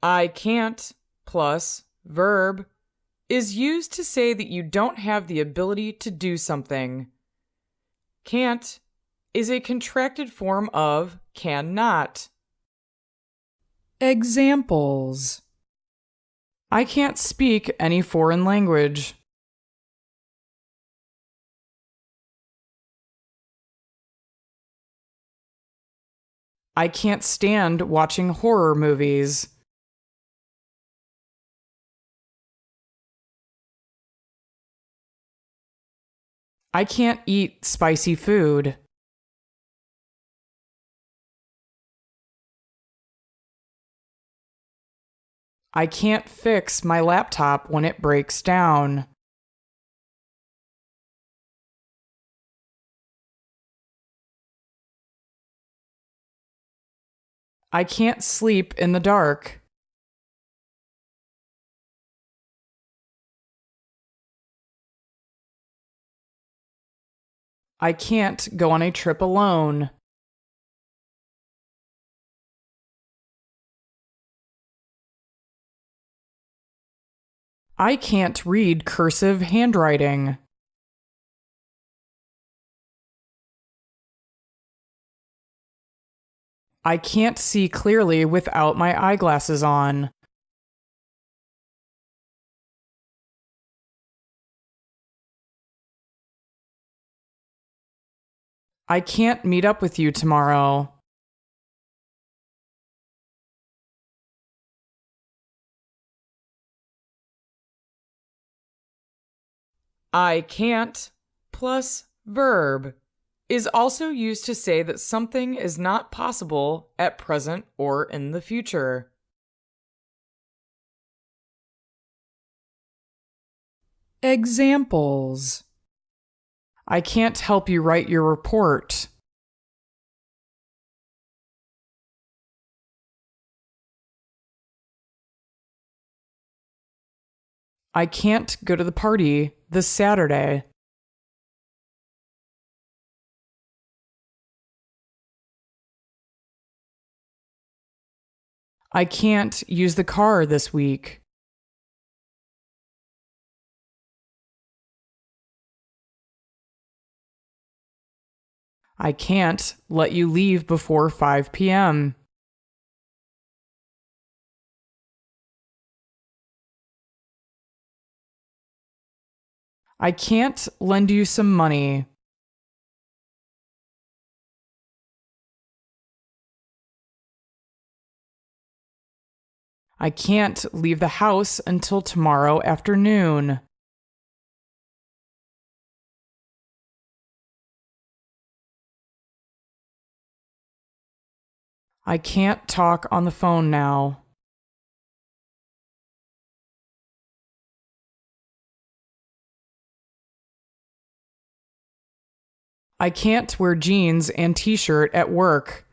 I can't plus verb is used to say that you don't have the ability to do something. Can't is a contracted form of cannot. Examples: I can't speak any foreign language. I can't stand watching horror movies. I can't eat spicy food. I can't fix my laptop when it breaks down. I can't sleep in the dark. I can't go on a trip alone. I can't read cursive handwriting. I can't see clearly without my eyeglasses on. I can't meet up with you tomorrow. I can't plus verb is also used to say that something is not possible at present or in the future. Examples: I can't help you write your report. I can't go to the party this Saturday. I can't use the car this week. I can't let you leave before 5 p.m. I can't lend you some money. I can't leave the house until tomorrow afternoon. I can't talk on the phone now. I can't wear jeans and t-shirt at work.